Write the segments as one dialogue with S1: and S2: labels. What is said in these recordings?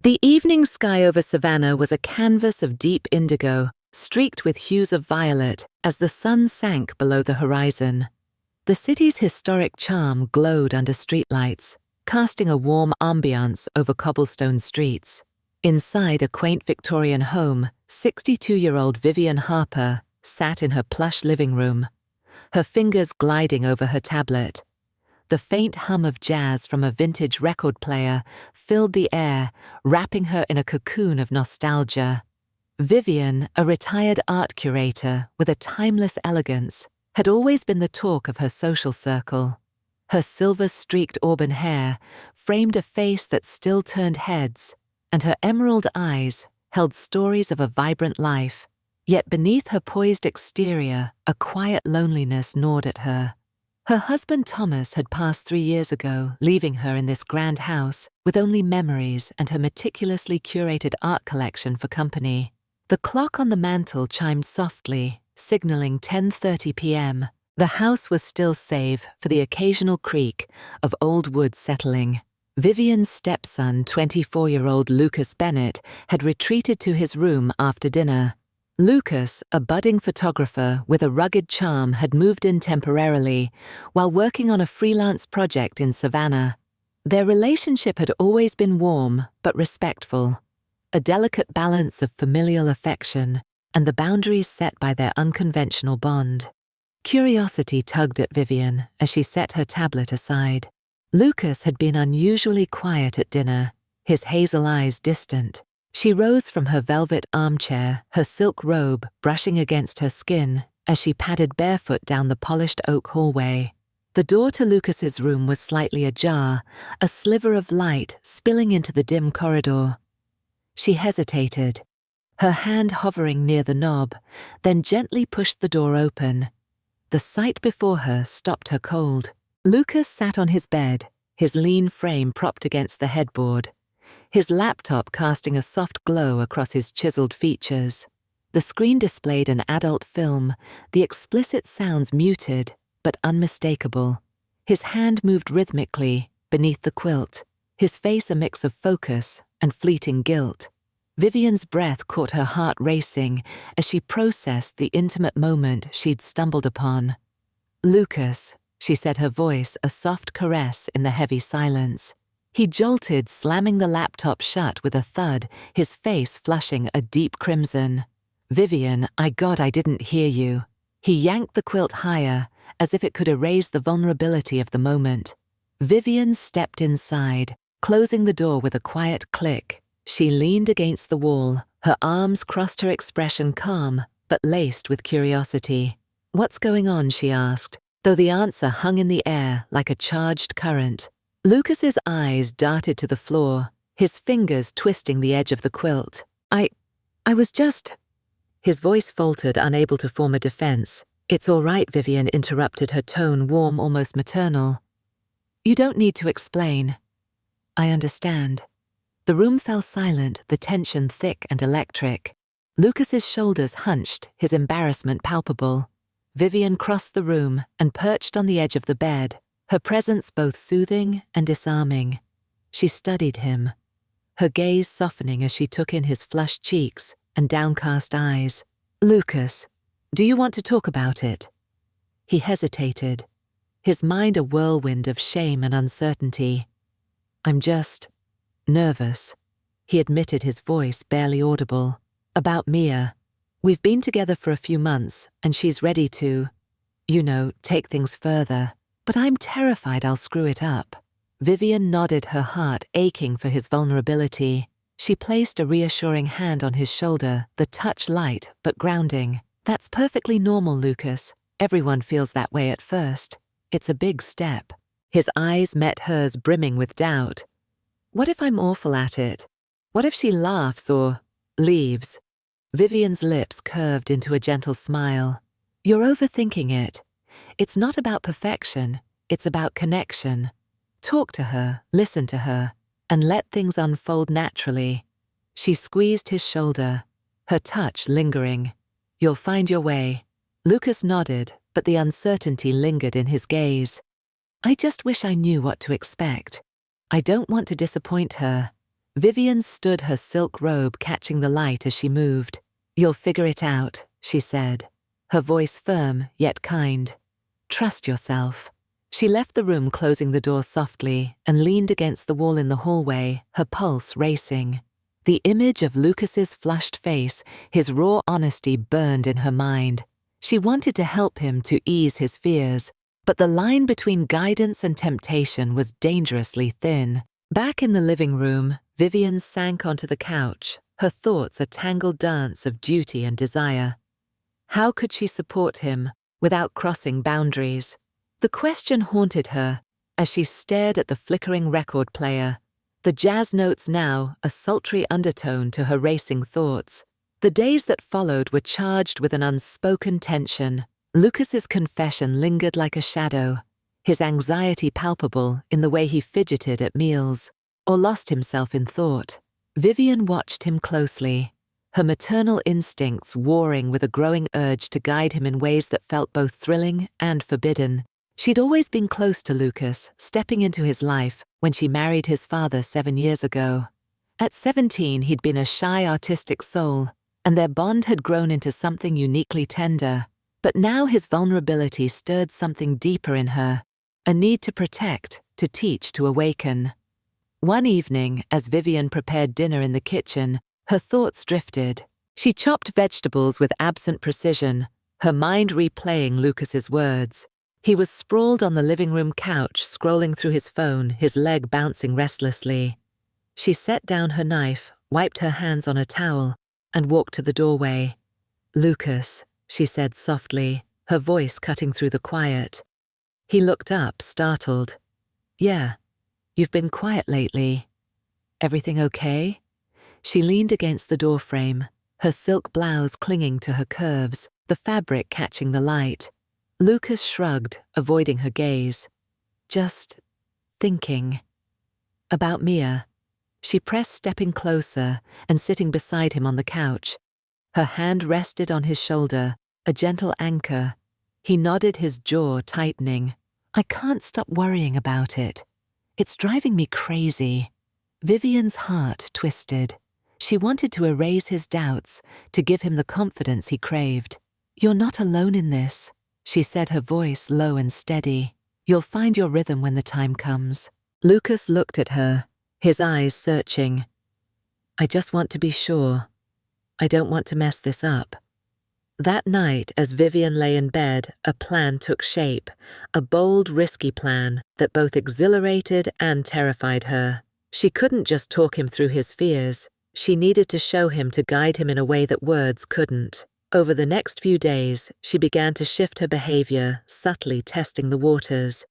S1: The evening sky over Savannah was a canvas of deep indigo, streaked with hues of violet as the sun sank below the horizon. The city's historic charm glowed under streetlights, casting a warm ambiance over cobblestone streets. Inside a quaint Victorian home, 62-year-old Vivian Harper sat in her plush living room, her fingers gliding over her tablet. The faint hum of jazz from a vintage record player filled the air, wrapping her in a cocoon of nostalgia. Vivian, a retired art curator with a timeless elegance, had always been the talk of her social circle. Her silver-streaked auburn hair framed a face that still turned heads, and her emerald eyes held stories of a vibrant life. Yet beneath her poised exterior, a quiet loneliness gnawed at her. Her husband Thomas had passed 3 years ago, leaving her in this grand house with only memories and her meticulously curated art collection for company. The clock on the mantel chimed softly, signaling 10:30 p.m. The house was still safe for the occasional creak of old wood settling. Vivian's stepson, 24-year-old Lucas Bennett, had retreated to his room after dinner. Lucas, a budding photographer with a rugged charm, had moved in temporarily while working on a freelance project in Savannah. Their relationship had always been warm but respectful, a delicate balance of familial affection and the boundaries set by their unconventional bond. Curiosity tugged at Vivian as she set her tablet aside. Lucas had been unusually quiet at dinner, his hazel eyes distant. She rose from her velvet armchair, her silk robe brushing against her skin as she padded barefoot down the polished oak hallway. The door to Lucas's room was slightly ajar, a sliver of light spilling into the dim corridor. She hesitated, her hand hovering near the knob, then gently pushed the door open. The sight before her stopped her cold. Lucas sat on his bed, his lean frame propped against the headboard, his laptop casting a soft glow across his chiseled features. The screen displayed an adult film, the explicit sounds muted but unmistakable. His hand moved rhythmically beneath the quilt, his face a mix of focus and fleeting guilt. Vivian's breath caught her heart racing as she processed the intimate moment she'd stumbled upon. "Lucas," she said, her voice a soft caress in the heavy silence. He jolted, slamming the laptop shut with a thud, his face flushing a deep crimson. "Vivian, I didn't hear you." He yanked the quilt higher, as if it could erase the vulnerability of the moment. Vivian stepped inside, closing the door with a quiet click. She leaned against the wall, her arms crossed, her expression calm, but laced with curiosity. "What's going on?" she asked, though the answer hung in the air like a charged current. Lucas's eyes darted to the floor, his fingers twisting the edge of the quilt. I was just..." His voice faltered, unable to form a defense. "It's all right," Vivian interrupted, her tone warm, almost maternal. "You don't need to explain. I understand." The room fell silent, the tension thick and electric. Lucas's shoulders hunched, his embarrassment palpable. Vivian crossed the room and perched on the edge of the bed, her presence both soothing and disarming. She studied him, her gaze softening as she took in his flushed cheeks and downcast eyes. "Lucas, do you want to talk about it?" He hesitated, his mind a whirlwind of shame and uncertainty. "I'm just nervous," he admitted, his voice barely audible. "About Mia. We've been together for a few months, and she's ready to, take things further. But I'm terrified I'll screw it up." Vivian nodded, her heart aching for his vulnerability. She placed a reassuring hand on his shoulder, the touch light but grounding. "That's perfectly normal, Lucas. Everyone feels that way at first. It's a big step." His eyes met hers, brimming with doubt. "What if I'm awful at it? What if she laughs or leaves?" Vivian's lips curved into a gentle smile. "You're overthinking it. It's not about perfection, it's about connection. Talk to her, listen to her, and let things unfold naturally." She squeezed his shoulder, her touch lingering. "You'll find your way." Lucas nodded, but the uncertainty lingered in his gaze. "I just wish I knew what to expect. I don't want to disappoint her." Vivian stood, her silk robe catching the light as she moved. "You'll figure it out," she said, her voice firm yet kind. "Trust yourself." She left the room, closing the door softly, and leaned against the wall in the hallway, her pulse racing. The image of Lucas's flushed face, his raw honesty, burned in her mind. She wanted to help him, to ease his fears, but the line between guidance and temptation was dangerously thin. Back in the living room, Vivian sank onto the couch, her thoughts a tangled dance of duty and desire. How could she support him without crossing boundaries? The question haunted her as she stared at the flickering record player, the jazz notes now a sultry undertone to her racing thoughts. The days that followed were charged with an unspoken tension. Lucas's confession lingered like a shadow, his anxiety palpable in the way he fidgeted at meals or lost himself in thought. Vivian watched him closely, her maternal instincts warring with a growing urge to guide him in ways that felt both thrilling and forbidden. She'd always been close to Lucas, stepping into his life when she married his father 7 years ago. At 17, he'd been a shy, artistic soul, and their bond had grown into something uniquely tender. But now his vulnerability stirred something deeper in her, a need to protect, to teach, to awaken. One evening, as Vivian prepared dinner in the kitchen, her thoughts drifted. She chopped vegetables with absent precision, her mind replaying Lucas's words. He was sprawled on the living room couch, scrolling through his phone, his leg bouncing restlessly. She set down her knife, wiped her hands on a towel, and walked to the doorway. "Lucas," she said softly, her voice cutting through the quiet. He looked up, startled. "Yeah, you've been quiet lately. Everything okay?" She leaned against the doorframe, her silk blouse clinging to her curves, the fabric catching the light. Lucas shrugged, avoiding her gaze. "Just thinking. About Mia." She pressed, stepping closer and sitting beside him on the couch. Her hand rested on his shoulder, a gentle anchor. He nodded, his jaw tightening. "I can't stop worrying about it. It's driving me crazy." Vivian's heart twisted. She wanted to erase his doubts, to give him the confidence he craved. "You're not alone in this," she said, her voice low and steady. "You'll find your rhythm when the time comes." Lucas looked at her, his eyes searching. "I just want to be sure. I don't want to mess this up." That night, as Vivian lay in bed, a plan took shape, a bold, risky plan that both exhilarated and terrified her. She couldn't just talk him through his fears. She needed to show him, to guide him in a way that words couldn't. Over the next few days, she began to shift her behavior, subtly testing the waters.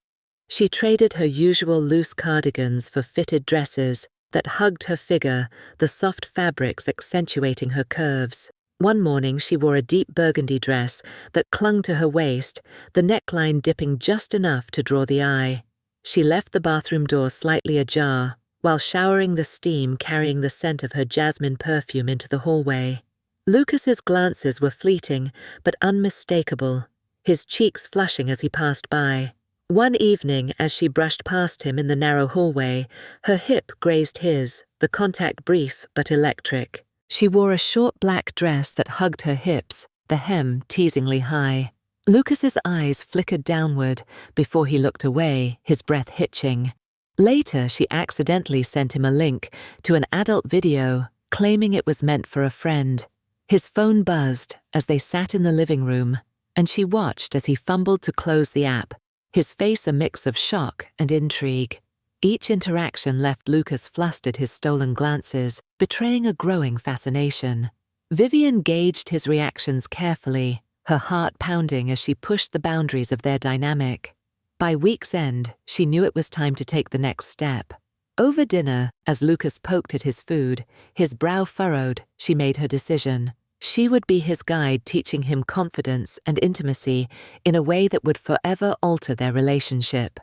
S1: She traded her usual loose cardigans for fitted dresses that hugged her figure, the soft fabrics accentuating her curves. One morning, she wore a deep burgundy dress that clung to her waist, the neckline dipping just enough to draw the eye. She left the bathroom door slightly ajar, while showering the steam carrying the scent of her jasmine perfume into the hallway. Lucas's glances were fleeting but unmistakable, his cheeks flushing as he passed by. One evening, as she brushed past him in the narrow hallway, her hip grazed his, the contact brief but electric. She wore a short black dress that hugged her hips, the hem teasingly high. Lucas's eyes flickered downward before he looked away, his breath hitching. Later, she accidentally sent him a link to an adult video, claiming it was meant for a friend. His phone buzzed as they sat in the living room, and she watched as he fumbled to close the app, his face a mix of shock and intrigue. Each interaction left Lucas flustered, his stolen glances betraying a growing fascination. Vivian gauged his reactions carefully, her heart pounding as she pushed the boundaries of their dynamic. By week's end, she knew it was time to take the next step. Over dinner, as Lucas poked at his food, his brow furrowed, she made her decision. She would be his guide, teaching him confidence and intimacy in a way that would forever alter their relationship.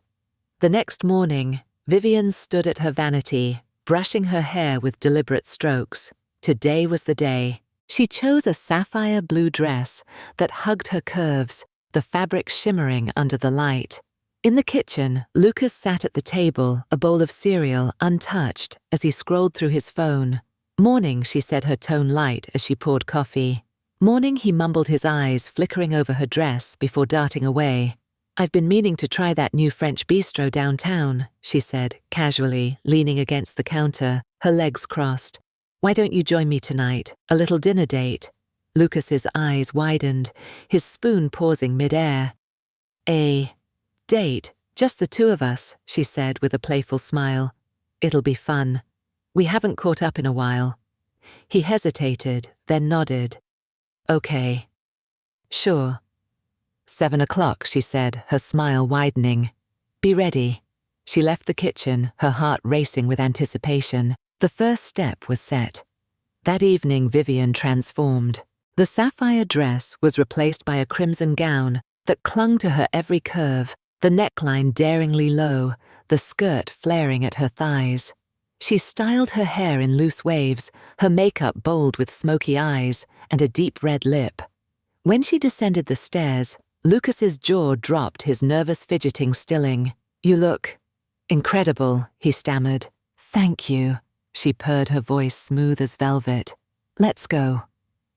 S1: The next morning, Vivian stood at her vanity, brushing her hair with deliberate strokes. Today was the day. She chose a sapphire blue dress that hugged her curves, the fabric shimmering under the light. In the kitchen, Lucas sat at the table, a bowl of cereal untouched, as he scrolled through his phone. "Morning," she said, her tone light as she poured coffee. "Morning," he mumbled, his eyes flickering over her dress before darting away. "I've been meaning to try that new French bistro downtown," she said, casually, leaning against the counter, her legs crossed. "Why don't you join me tonight? A little dinner date?" Lucas's eyes widened, his spoon pausing mid-air. "A date? Just the two of us," she said with a playful smile. "It'll be fun. We haven't caught up in a while." He hesitated, then nodded. "Okay. Sure." 7 o'clock, she said, her smile widening. "Be ready." She left the kitchen, her heart racing with anticipation. The first step was set. That evening, Vivian transformed. The sapphire dress was replaced by a crimson gown that clung to her every curve, the neckline daringly low, the skirt flaring at her thighs. She styled her hair in loose waves, her makeup bold with smoky eyes and a deep red lip. When she descended the stairs, Lucas's jaw dropped, his nervous fidgeting stilling. "You look incredible," he stammered. "Thank you," she purred, her voice smooth as velvet. "Let's go."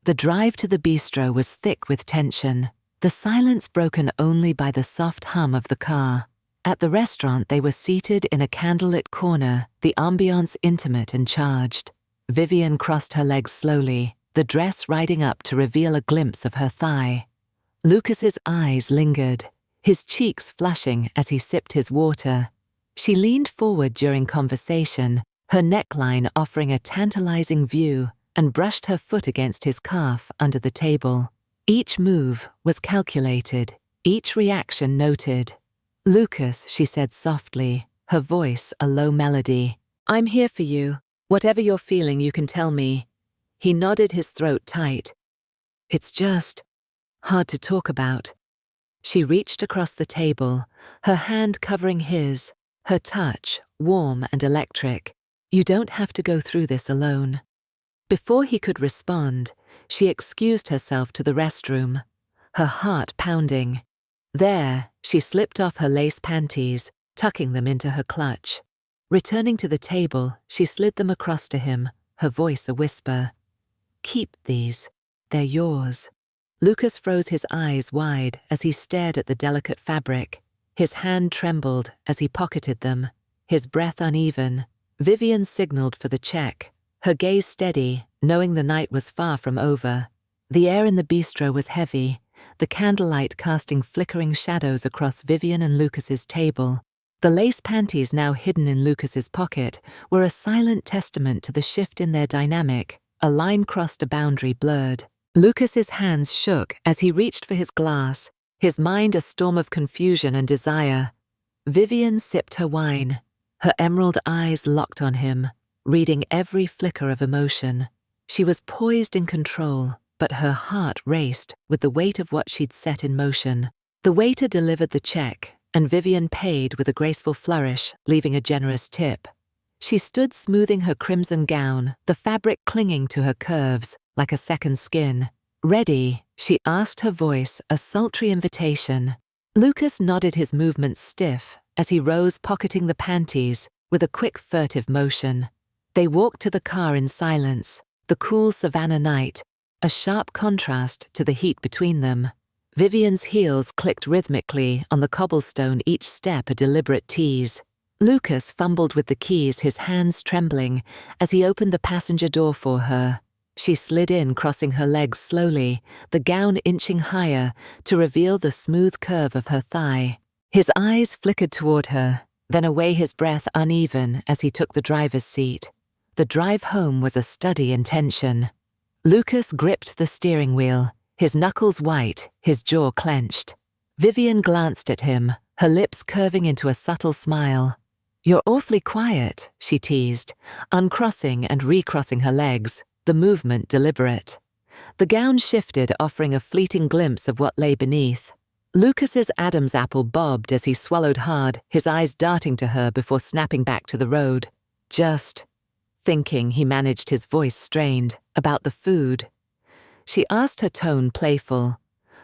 S1: The drive to the bistro was thick with tension, the silence broken only by the soft hum of the car. At the restaurant, they were seated in a candlelit corner, the ambiance intimate and charged. Vivian crossed her legs slowly, the dress riding up to reveal a glimpse of her thigh. Lucas's eyes lingered, his cheeks flushing as he sipped his water. She leaned forward during conversation, her neckline offering a tantalizing view, and brushed her foot against his calf under the table. Each move was calculated, each reaction noted. "Lucas," she said softly, her voice a low melody. "I'm here for you. Whatever you're feeling, you can tell me." He nodded, his throat tight. "It's just hard to talk about." She reached across the table, her hand covering his, her touch warm and electric. "You don't have to go through this alone." Before he could respond, she excused herself to the restroom, her heart pounding. There, she slipped off her lace panties, tucking them into her clutch. Returning to the table, she slid them across to him, her voice a whisper. "Keep these. They're yours." Lucas froze, his eyes wide as he stared at the delicate fabric. His hand trembled as he pocketed them, his breath uneven. Vivian signaled for the check, her gaze steady, knowing the night was far from over. The air in the bistro was heavy, the candlelight casting flickering shadows across Vivian and Lucas's table. The lace panties, now hidden in Lucas's pocket, were a silent testament to the shift in their dynamic. A line crossed, a boundary blurred. Lucas's hands shook as he reached for his glass, his mind a storm of confusion and desire. Vivian sipped her wine, her emerald eyes locked on him, reading every flicker of emotion. She was poised in control, but her heart raced with the weight of what she'd set in motion. The waiter delivered the check, and Vivian paid with a graceful flourish, leaving a generous tip. She stood smoothing her crimson gown, the fabric clinging to her curves like a second skin. "Ready?" she asked, her voice a sultry invitation. Lucas nodded, his movements stiff, as he rose, pocketing the panties with a quick furtive motion. They walked to the car in silence, the cool Savannah night, a sharp contrast to the heat between them. Vivian's heels clicked rhythmically on the cobblestone, each step a deliberate tease. Lucas fumbled with the keys, his hands trembling, as he opened the passenger door for her. She slid in, crossing her legs slowly, the gown inching higher to reveal the smooth curve of her thigh. His eyes flickered toward her, then away, his breath uneven as he took the driver's seat. The drive home was a study in tension. Lucas gripped the steering wheel, his knuckles white, his jaw clenched. Vivian glanced at him, her lips curving into a subtle smile. "You're awfully quiet," she teased, uncrossing and recrossing her legs, the movement deliberate. The gown shifted, offering a fleeting glimpse of what lay beneath. Lucas's Adam's apple bobbed as he swallowed hard, his eyes darting to her before snapping back to the road. "Just thinking," he managed, his voice strained, "about the food." She asked, her tone playful,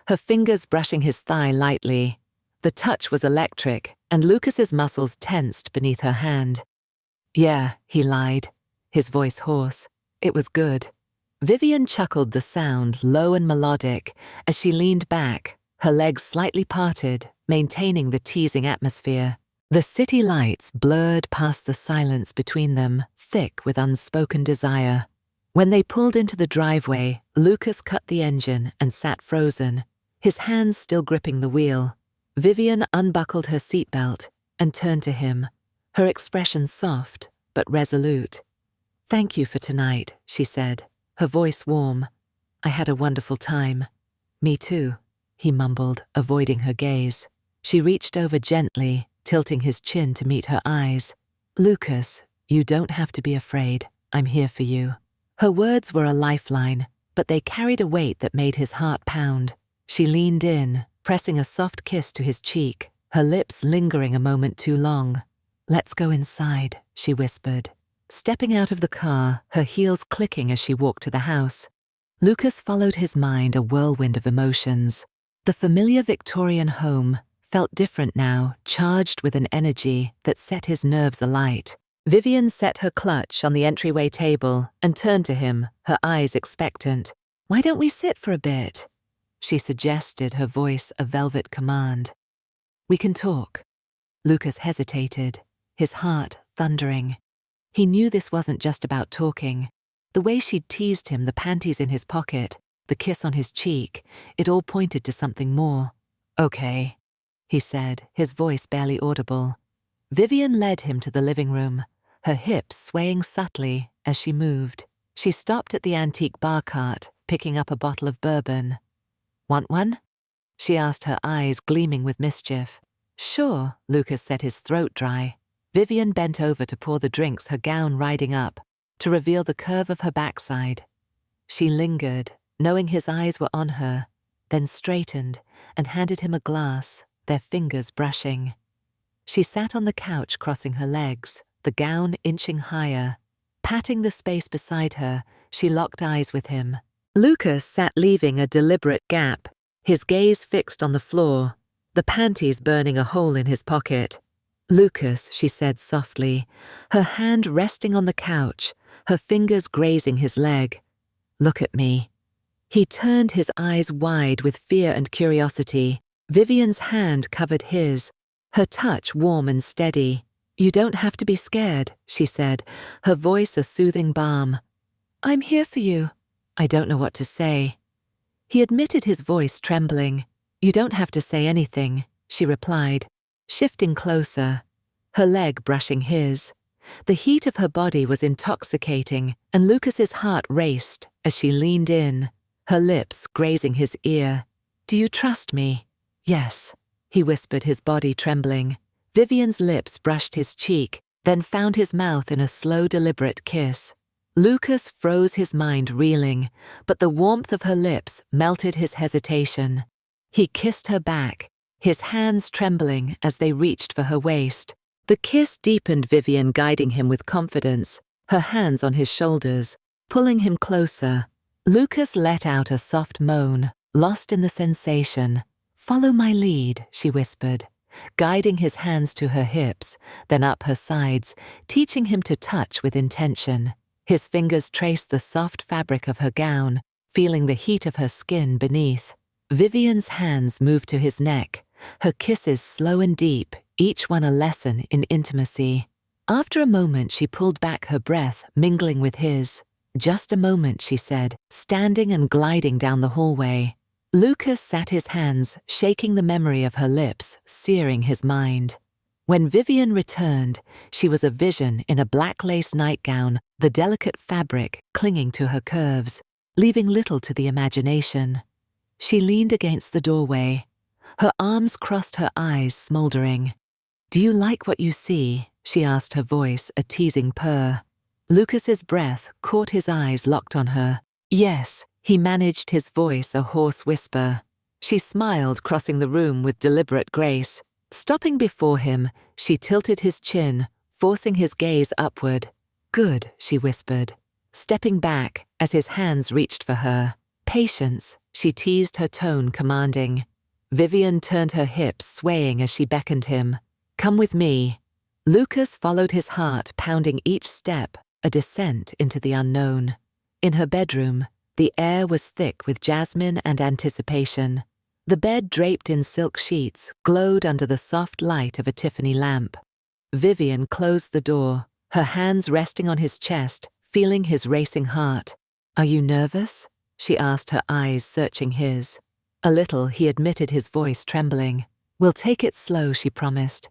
S1: her fingers brushing his thigh lightly. The touch was electric, and Lucas's muscles tensed beneath her hand. "Yeah," he lied, his voice hoarse. "It was good." Vivian chuckled the sound, low and melodic, as she leaned back, her legs slightly parted, maintaining the teasing atmosphere. The city lights blurred past the silence between them, thick with unspoken desire. When they pulled into the driveway, Lucas cut the engine and sat frozen, his hands still gripping the wheel. Vivian unbuckled her seatbelt and turned to him, her expression soft but resolute. "Thank you for tonight," she said, her voice warm. "I had a wonderful time." "Me too," he mumbled, avoiding her gaze. She reached over gently, tilting his chin to meet her eyes. "Lucas, you don't have to be afraid. I'm here for you." Her words were a lifeline, but they carried a weight that made his heart pound. She leaned in, pressing a soft kiss to his cheek, her lips lingering a moment too long. "Let's go inside," she whispered, stepping out of the car, her heels clicking as she walked to the house. Lucas followed his mind a whirlwind of emotions. The familiar Victorian home felt different now, charged with an energy that set his nerves alight. Vivian set her clutch on the entryway table and turned to him, her eyes expectant. "Why don't we sit for a bit?" she suggested, her voice a velvet command. "We can talk." Lucas hesitated, his heart thundering. He knew this wasn't just about talking. The way she'd teased him, the panties in his pocket, the kiss on his cheek, it all pointed to something more. "Okay," he said, his voice barely audible. Vivian led him to the living room, her hips swaying subtly as she moved. She stopped at the antique bar cart, picking up a bottle of bourbon. "Want one?" she asked, her eyes gleaming with mischief. "Sure," Lucas set his throat dry. Vivian bent over to pour the drinks, her gown riding up, to reveal the curve of her backside. She lingered, knowing his eyes were on her, then straightened and handed him a glass, their fingers brushing. She sat on the couch crossing her legs, the gown inching higher. Patting the space beside her, she locked eyes with him. Lucas sat leaving a deliberate gap, his gaze fixed on the floor, the panties burning a hole in his pocket. "Lucas," she said softly, her hand resting on the couch, her fingers grazing his leg. "Look at me." He turned, his eyes wide with fear and curiosity. Vivian's hand covered his, her touch warm and steady. "You don't have to be scared," she said, her voice a soothing balm. "I'm here for you." "I don't know what to say." He admitted, his voice trembling. "You don't have to say anything," she replied, shifting closer, her leg brushing his. The heat of her body was intoxicating, and Lucas's heart raced as she leaned in, her lips grazing his ear. "Do you trust me?" "Yes," he whispered, his body trembling. Vivian's lips brushed his cheek, then found his mouth in a slow, deliberate kiss. Lucas froze, his mind reeling, but the warmth of her lips melted his hesitation. He kissed her back, his hands trembling as they reached for her waist. The kiss deepened, Vivian guiding him with confidence, her hands on his shoulders, pulling him closer. Lucas let out a soft moan, lost in the sensation. "Follow my lead," she whispered, guiding his hands to her hips, then up her sides, teaching him to touch with intention. His fingers traced the soft fabric of her gown, feeling the heat of her skin beneath. Vivian's hands moved to his neck, her kisses slow and deep, each one a lesson in intimacy. After a moment, she pulled back, her breath mingling with his. "Just a moment," she said, standing and gliding down the hallway. Lucas sat, his hands shaking, the memory of her lips searing his mind. When Vivian returned, she was a vision in a black lace nightgown, the delicate fabric clinging to her curves, leaving little to the imagination. She leaned against the doorway, her arms crossed, her eyes smoldering. "Do you like what you see?" she asked, her voice a teasing purr. Lucas's breath caught, his eyes locked on her. "Yes," he managed, his voice a hoarse whisper. She smiled, crossing the room with deliberate grace. Stopping before him, she tilted his chin, forcing his gaze upward. "Good," she whispered, stepping back as his hands reached for her. "Patience," she teased, her tone commanding. Vivian turned her hips, swaying as she beckoned him. "Come with me." Lucas followed his heart, pounding each step, a descent into the unknown. In her bedroom, the air was thick with jasmine and anticipation. The bed, draped in silk sheets, glowed under the soft light of a Tiffany lamp. Vivian closed the door, her hands resting on his chest, feeling his racing heart. "Are you nervous?" she asked, her eyes searching his. A little, he admitted, his voice trembling. "We'll take it slow," she promised.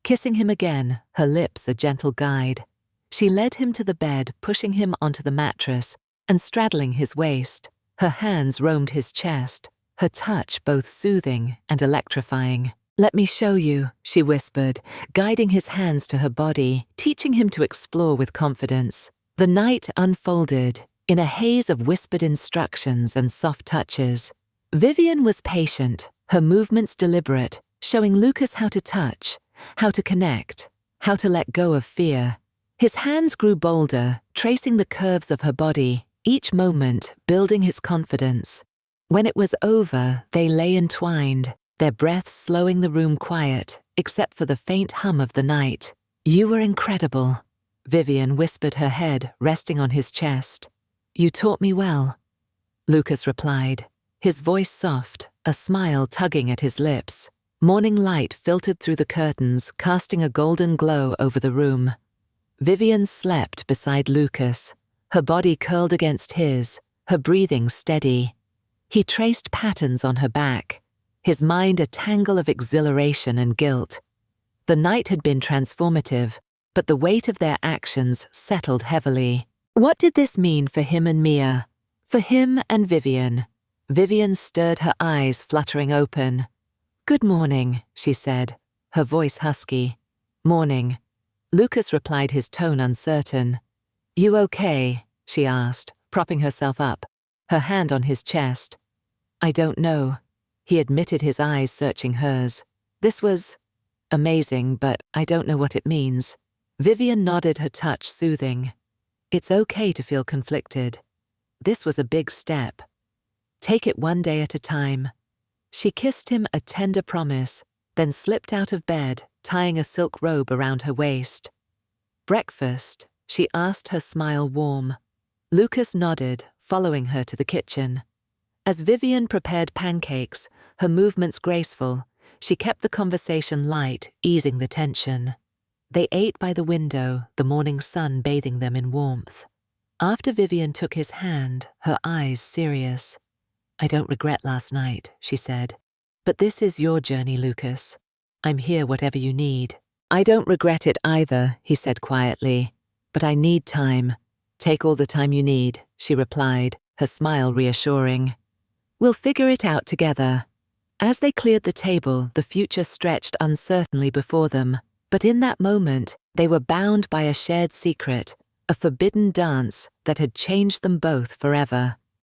S1: Kissing him again, her lips a gentle guide. She led him to the bed, pushing him onto the mattress and straddling his waist. Her hands roamed his chest, her touch both soothing and electrifying. "Let me show you," she whispered, guiding his hands to her body, teaching him to explore with confidence. The night unfolded in a haze of whispered instructions and soft touches. Vivian was patient, her movements deliberate, showing Lucas how to touch, how to connect, how to let go of fear. His hands grew bolder, tracing the curves of her body, each moment building his confidence. When it was over, they lay entwined, their breaths slowing the room quiet, except for the faint hum of the night. "You were incredible," Vivian whispered, her head resting on his chest. "You taught me well," Lucas replied, his voice soft, a smile tugging at his lips. Morning light filtered through the curtains, casting a golden glow over the room. Vivian slept beside Lucas, her body curled against his, her breathing steady. He traced patterns on her back, his mind a tangle of exhilaration and guilt. The night had been transformative, but the weight of their actions settled heavily. What did this mean for him and Mia? For him and Vivian? Vivian stirred, her eyes fluttering open. "Good morning," she said, her voice husky. "Morning." Lucas replied, his tone uncertain. "You okay?" she asked, propping herself up, her hand on his chest. "I don't know," he admitted, his eyes searching hers. "This was amazing, but I don't know what it means." Vivian nodded, her touch soothing. "It's okay to feel conflicted. This was a big step. Take it one day at a time." She kissed him, a tender promise, then slipped out of bed, tying a silk robe around her waist. "Breakfast?" she asked, her smile warm. Lucas nodded, following her to the kitchen. As Vivian prepared pancakes, her movements graceful, she kept the conversation light, easing the tension. They ate by the window, the morning sun bathing them in warmth. After Vivian took his hand, her eyes serious. "I don't regret last night," she said. "But this is your journey, Lucas. I'm here whatever you need." "I don't regret it either," he said quietly. "But I need time." "Take all the time you need," she replied, her smile reassuring. "We'll figure it out together." As they cleared the table, the future stretched uncertainly before them. But in that moment, they were bound by a shared secret, a forbidden dance that had changed them both forever.